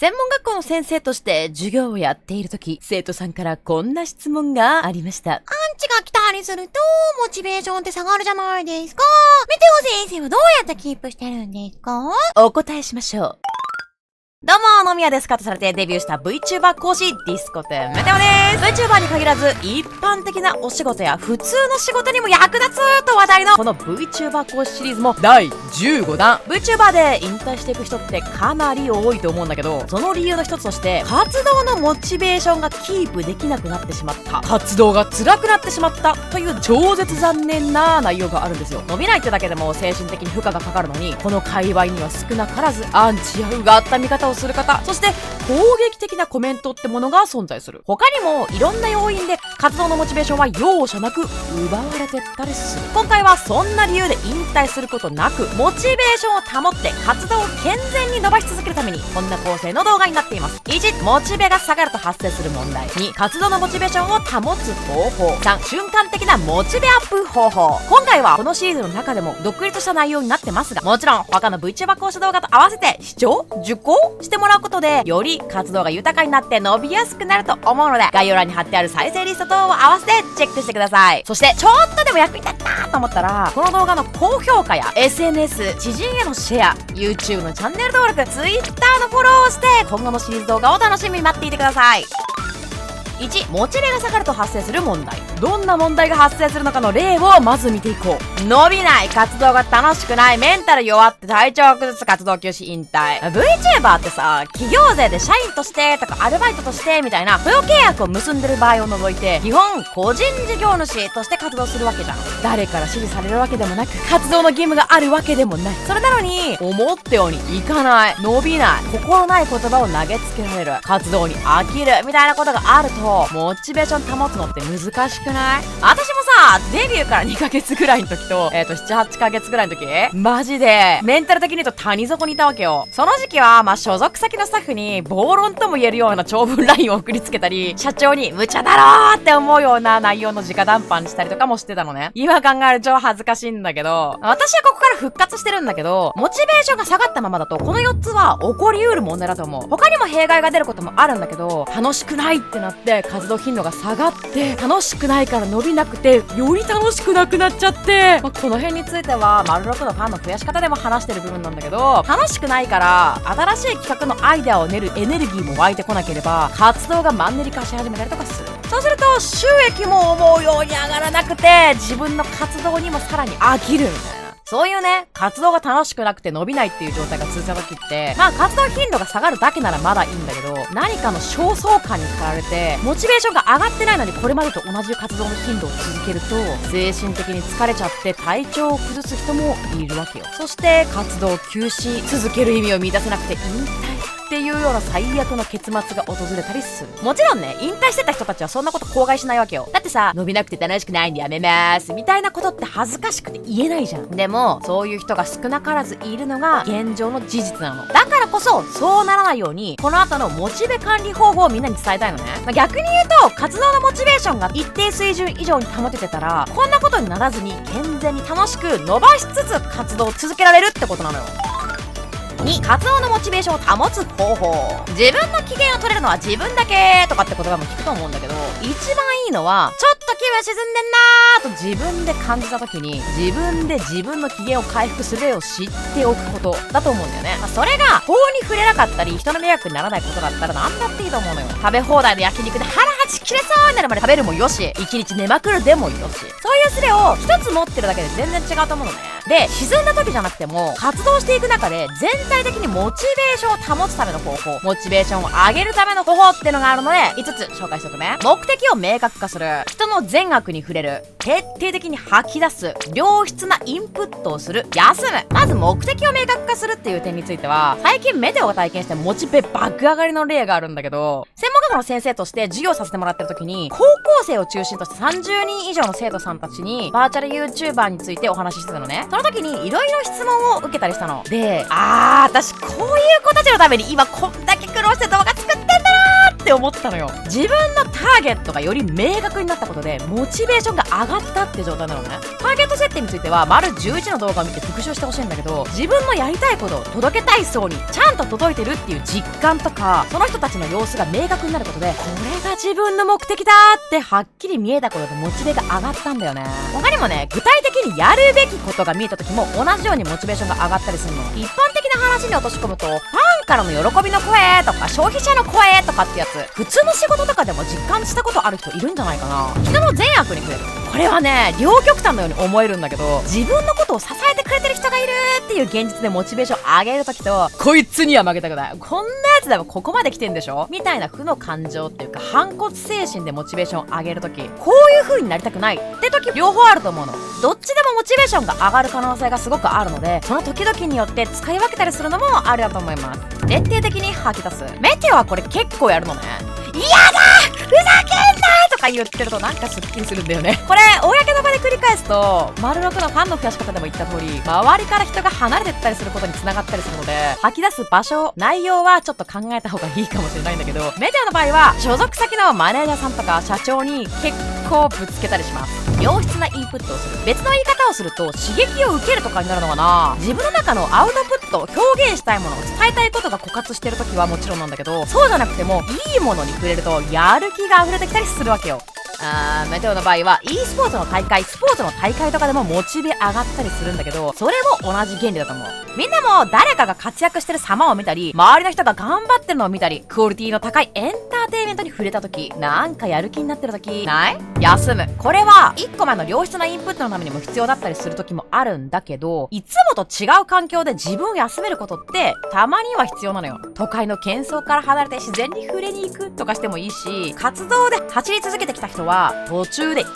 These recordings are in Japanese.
専門学校の先生として授業をやっているとき、生徒さんからこんな質問がありました。アンチが来たりすると、モチベーションって下がるじゃないですか。メテオ先生はどうやってキープしてるんですか？お答えしましょう。どうも、野宮です。カットされてデビューした VTuber 講師、ディスコテンメテオです。VTuber に限らず、一般的なお仕事や普通の仕事にも役立つと話題のこの VTuber 講師シリーズも第15弾。VTuber で引退していく人ってかなり多いと思うんだけど、その理由の一つとして、活動のモチベーションがキープできなくなってしまった。活動が辛くなってしまったという超絶残念な内容があるんですよ。伸びないってだけでも精神的に負荷がかかるのに、この界隈には少なからずアンチやうがった見方をする方、そして攻撃的なコメントってものが存在する。他にもいろんな要因で活動のモチベーションは容赦なく奪われてったりする。今回はそんな理由で引退することなく、モチベーションを保って活動を健全に伸ばし続けるために、こんな構成の動画になっています。1、モチベが下がると発生する問題。2、活動のモチベーションを保つ方法。3、瞬間的なモチベアップ方法。今回はこのシリーズの中でも独立した内容になってますが、もちろん他の VTuber 講師動画と合わせて視聴受講してもらうことで、より活動が豊かになって伸びやすくなると思うので、概要欄に貼ってある再生リスト等を合わせてチェックしてください。そしてちょっとでも役に立ったと思ったら、この動画の高評価や SNS、知人へのシェア、YouTube のチャンネル登録、Twitter のフォローをして、今後のシリーズ動画を楽しみに待っていてください。1、モチベが下がると発生する問題。どんな問題が発生するのかの例をまず見ていこう。伸びない、活動が楽しくない、メンタル弱って体調を崩す、活動休止引退。VTuber ってさ、企業税で社員としてとかアルバイトとしてみたいな雇用契約を結んでる場合を除いて、基本個人事業主として活動するわけじゃん。誰から指示されるわけでもなく、活動の義務があるわけでもない。それなのに、思ったようにいかない、伸びない、心ない言葉を投げつけられる、活動に飽きるみたいなことがあると、モチベーション保つのって難しくない？私もさ、デビューから2ヶ月ぐらいの時と、7、8ヶ月ぐらいの時、マジで、メンタル的に言うと谷底にいたわけよ。その時期は、所属先のスタッフに、暴論とも言えるような長文ラインを送りつけたり、社長に、無茶だろーって思うような内容の直談判したりとかもしてたのね。今考えると超恥ずかしいんだけど、私はここから復活してるんだけど、モチベーションが下がったままだと、この4つは起こり得る問題だと思う。他にも弊害が出ることもあるんだけど、楽しくないってなって、活動頻度が下がって、楽しくないから伸びなくて、より楽しくなくなっちゃって、この辺については、丸6のファンの増やし方でも話してる部分なんだけど、楽しくないから、新しい企画のアイデアを練るエネルギーも湧いてこなければ、活動がマンネリ化し始めたりとかする。そうすると、収益も思うように上がらなくて、自分の活動にもさらに飽きるみたいな。そういうね、活動が楽しくなくて伸びないっていう状態が続いた時って、活動頻度が下がるだけならまだいいんだけど、何かの焦燥感に駆られて、モチベーションが上がってないのにこれまでと同じ活動の頻度を続けると、精神的に疲れちゃって体調を崩す人もいるわけよ。そして、活動休止、続ける意味を見出せなくて引退っていうような最悪の結末が訪れたりする。もちろんね、引退してた人たちはそんなこと口外しないわけよ。だってさ、伸びなくて楽しくないんでやめまーすみたいなことって恥ずかしくて言えないじゃん。でも、そういう人が少なからずいるのが現状の事実なの。だからこそ、そうならないように、この後のモチベ管理方法をみんなに伝えたいのね。逆に言うと、活動のモチベーションが一定水準以上に保ててたら、こんなことにならずに健全に楽しく伸ばしつつ活動を続けられるってことなのよ。2、活動のモチベーションを保つ方法。自分の機嫌を取れるのは自分だけとかって言葉も聞くと思うんだけど、一番いいのは、ちょっと気分沈んでんなーと自分で感じた時に、自分で自分の機嫌を回復する例を知っておくことだと思うんだよね。それが、法に触れなかったり、人の迷惑にならないことだったら何だっていいと思うのよ。食べ放題の焼肉で腹はち切れそうになるまで食べるもよし、一日寝まくるでもよし。そういうスレを一つ持ってるだけで全然違うと思うのね。で、沈んだ時じゃなくても、活動していく中で全体的にモチベーションを保つための方法、モチベーションを上げるための方法っていうのがあるので、5つ紹介しておくね。目的を明確化する。人の善悪に触れる。徹底的に吐き出す。良質なインプットをする。休む。まず目的を明確化するっていう点については、最近メテオが体験してモチベ爆上がりの例があるんだけど、専門学校の先生として授業させてもらってる時に、高校生を中心として30人以上の生徒さんたちに、バーチャル YouTuber についてお話ししてたのね。その時にいろいろ質問を受けたりしたの。で、私こういう子たちのために今こんだけ苦労して動画作ってんだなーって思ったのよ。自分のターゲットがより明確になったことでモチベーションが上がったって状態なのね。ターゲット設定については丸11の動画を見て復習してほしいんだけど、自分のやりたいことを届けたい層にちゃんと届いてるっていう実感とか、その人たちの様子が明確になることで、これが自分の目的だってはっきり見えたことでモチベが上がったんだよね。他にもね、具体的にやるべきことが見えた時も同じようにモチベーションが上がったりするの。一般的な話に落とし込むと、ファンからの喜びの声とか消費者の声とかってやつ、普通の仕事とかでも実感したことある人いるんじゃないかな。人の善悪に触れる。これはね、両極端のように思えるんだけど、自分のことを支えてくれてる人がいるっていう現実でモチベーション上げるときと、こいつには負けたくない、こんなやつでもここまで来てんでしょみたいな負の感情っていうか反骨精神でモチベーション上げるとき、こういう風になりたくないって時両方あると思うの。どっちでもモチベーションが上がる可能性がすごくあるので、その時々によって使い分けたりするのもあるだと思います。徹底的に吐き出す。メテオはこれ結構やるのね。嫌だふざけんなとか言ってるとなんかすっきりするんだよね。これ公の場で繰り返すと、丸6のファンの増やし方でも言った通り、周りから人が離れてったりすることに繋がったりするので、吐き出す場所、内容はちょっと考えた方がいいかもしれないんだけど、メテオの場合は所属先のマネージャーさんとか社長に結構ぶつけたりします。良質なインプットをする。別の言い方をすると刺激を受けるとかになるのかな。自分の中のアウトプット、表現したいものを伝えたいことが枯渇してるときはもちろんなんだけど、そうじゃなくてもいいものに触れるとやる気が溢れてきたりするわけよ。メテオの場合は e スポーツの大会、スポーツの大会とかでもモチベ上がったりするんだけど、それも同じ原理だと思う。みんなも誰かが活躍してる様を見たり、周りの人が頑張ってるのを見たり、クオリティの高いエンターテインメントに触れた時、なんかやる気になってる時ない？休む。これは1個前の良質なインプットのためにも必要だったりする時もあるんだけど、いつもと違う環境で自分を休めることってたまには必要なのよ。都会の喧騒から離れて自然に触れに行くとかしてもいいし、活動で走り続けてきた人は途中で一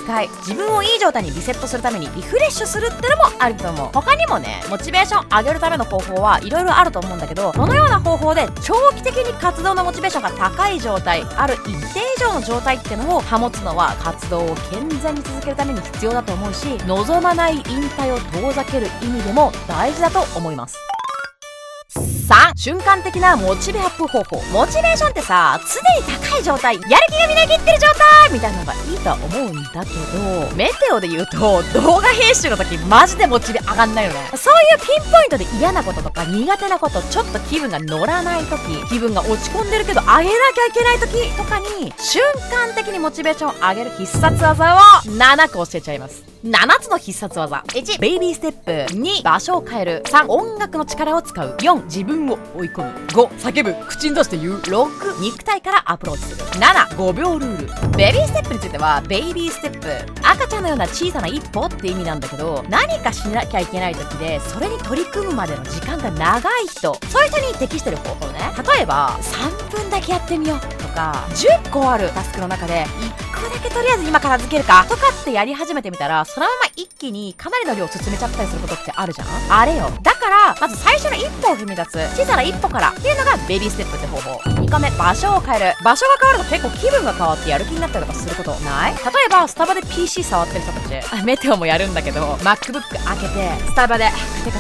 回自分をいい状態にリセットするためにリフレッシュするってのもあると思う。他にもね、モチベーション上げるための方法はいろいろあると思うんだけど、そのような方法で長期的に活動のモチベーションが高い状態、ある一定以上の状態ってのを保つのは活動を健全に続けるために必要だと思うし、望まない引退を遠ざける意味でも大事だと思います。3、瞬間的なモチベアップ方法。モチベーションってさ、常に高い状態、やる気がみなぎってる状態みたいなのがいいとは思うんだけど、メテオで言うと動画編集の時マジでモチベ上がんないのね。そういうピンポイントで嫌なこととか苦手なこと、ちょっと気分が乗らない時、気分が落ち込んでるけど上げなきゃいけない時とかに瞬間的にモチベーションを上げる必殺技を7個教えちゃいます。7つの必殺技。1、ベイビーステップ。2、場所を変える。3、音楽の力を使う。4、自分を追い込む。5、叫ぶ。口に出して言う。6、肉体からアプローチする。7、5秒ルール。ベビーステップについては、ベイビーステップ、赤ちゃんのような小さな一歩って意味なんだけど、何かしなきゃいけない時でそれに取り組むまでの時間が長い人、そういう人に適してる方法ね。例えば3分だけやってみようとか、10個あるタスクの中で1個だけとりあえず今から片付けるかとかってやり始めてみたら、そのまま一気にかなりの量進めちゃったりすることってあるじゃん。あれよ。だからまず最初の一歩を踏み出す小さな一歩からっていうのがベビーステップって方法。2個目、場所を変える。場所が変わると結構気分が変わってやる気になったりとかすることない？例えばスタバで PC 触ってる人たち、メテオもやるんだけど MacBook 開けてスタバで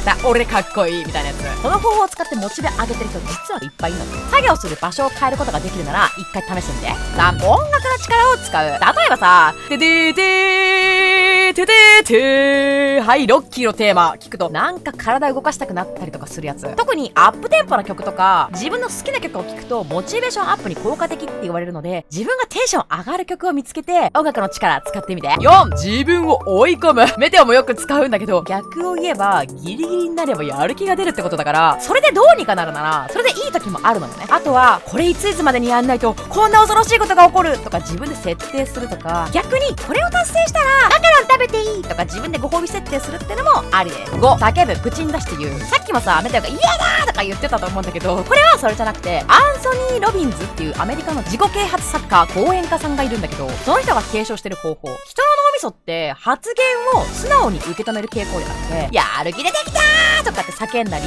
カタ俺かっこいいみたいなやつ、この方法を使ってモチベ上げてる人実はいっぱいいるの。作業する場所を変えることができるなら一回試してみて。3、音楽の力を使う。例えばさ、ててててててはい、ロッキーのテーマ聞くとなんか体動かしたくなったりとかするやつ。特にアップテンポな曲とか自分の好きな曲を聴くとモチベーションアップに効果的って言われるので、自分がテンション上がる曲を見つけて音楽の力使ってみて。4、自分を追い込む。メテオもよく使うんだけど、逆を言えばギリギリになればやる気が出るってことだから、それでどうにかなるならそれでいい時もあるのよね。あとはこれいついつまでにやんないとこんな恐ろしいことが起こるとか自分で設定するとか、逆にこれを達成したらマカロン食べていいとか自分でご褒美設定するってのもありです。5、叫ぶ。口に出して言う。さっきもさ、メテオが嫌だとか言ってたと思うんだけど、これはそれじゃなくて、アンソニー・ロビンズっていうアメリカの自己啓発作家、講演家さんがいるんだけど、その人が提唱してる方法。人の脳みそって発言を素直に受け止める傾向にあって、やる気出てきたーとかって叫んだり、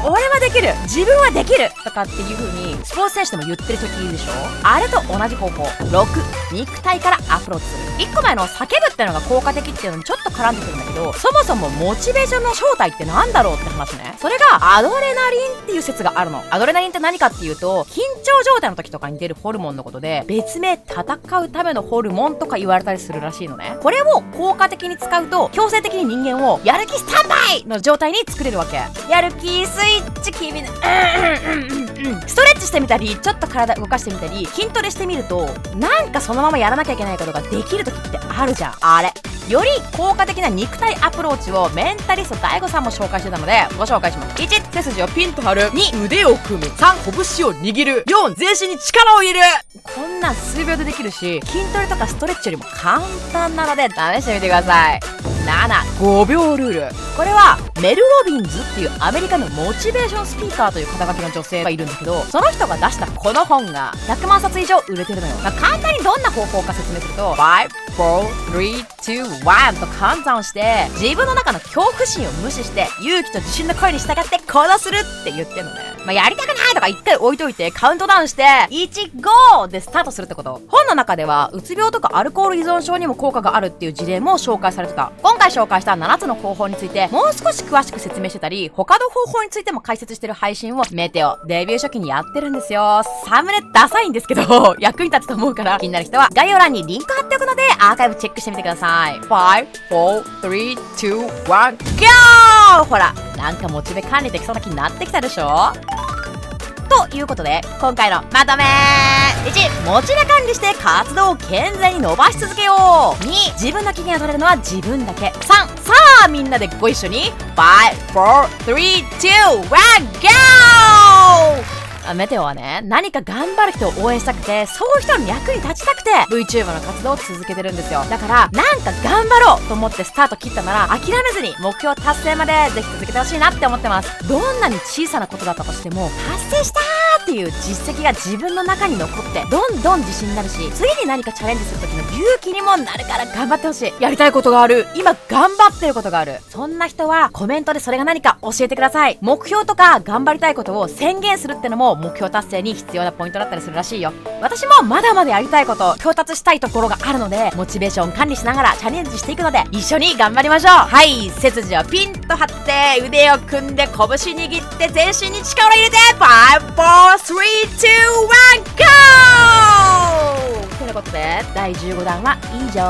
俺はできる、自分はできるとかっていう風にスポーツ選手でも言ってる人いるでしょ。あれと同じ方法。6、肉体からアプローチする。1個前の叫ぶってのが効果的っていうのにちょっと絡んでくるんだけど、そもそもモチベーションの正体ってなんだろうって話ね。それがアドレナリンっていう説があるの。アドレナリンって何かっていうと、緊張状態の時とかに出るホルモンのことで、別名戦うためのホルモンとか言われたりするらしいのね。これを効果的に使うと、強制的に人間をやる気スタンバイの状態に作れるわけ。やる気スイッチ君のストレッチしてみたり、ちょっと体動かしてみたり、筋トレしてみると、なんかそのままやらなきゃいけないことができる時ってあるじゃん。あれより効果的な肉体アプローチをメンタリスト DAIGO さんも紹介してたのでご紹介します。1、背筋をピンと張る。2、腕を組む。3、拳を握る。4、全身に力を入れる。こんなん数秒でできるし、筋トレとかストレッチよりも簡単なので試してみてください。7、5秒ルール。これはメル・ロビンズっていうアメリカのモチベーションスピーカーという肩書きの女性がいるんだけど、その人が出したこの本が100万冊以上売れてるのよ。簡単にどんな方法か説明すると、5、4、3、2、1とカウントダウンして、自分の中の恐怖心を無視して勇気と自信の声に従って行動するって言ってんのね。やりたくないとか一回置いといてカウントダウンして1、5でスタートするってこと。本の中ではうつ病とかアルコール依存症にも効果があるっていう事例も紹介されてた。今回紹介した7つの方法についてもう少し詳しく説明してたり、他の方法についても解説してる配信をメテオデビュー初期にやってるんですよ。サムネダサいんですけど役に立つと思うから気になる人は概要欄にリンク貼っておくのでアーカイブチェックしてみてください。5、4、3、2、1、GO! ほら、なんかモチベ管理できそうな気になってきたでしょ。ということで今回のまとめ。1、モチベ管理して活動を健全に伸ばし続けよう。2、自分の機嫌が取れるのは自分だけ。3、さあみんなでご一緒に5、4、3、2、1、GO! メテオはね、何か頑張る人を応援したくて、そういう人の役に立ちたくて VTuber の活動を続けてるんですよ。だからなんか頑張ろうと思ってスタート切ったなら諦めずに目標達成までぜひ続けてほしいなって思ってます。どんなに小さなことだったとしても達成したーっていう実績が自分の中に残ってどんどん自信になるし、次に何かチャレンジする時の勇気にもなるから頑張ってほしい。やりたいことがある、今頑張ってることがある、そんな人はコメントでそれが何か教えてください。目標とか頑張りたいことを宣言するってのも目標達成に必要なポイントだったりするらしいよ。私もまだまだやりたいこと、到達したいところがあるのでモチベーション管理しながらチャレンジしていくので一緒に頑張りましょう。はい、背筋をピンと張って腕を組んで拳握って全身に力を入れて5、4、3、2、1、GO! ということで第15弾は以上。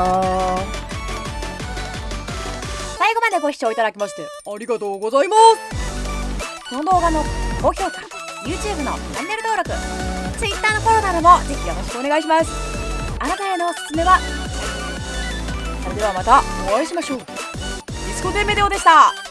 最後までご視聴いただきましてありがとうございます。この動画の高評価、YouTube のチャンネル登録、Twitter のフォローなどもぜひよろしくお願いします。あなたへのおすすめはそれではまたお会いしましょう。ディスコテンメデオでした。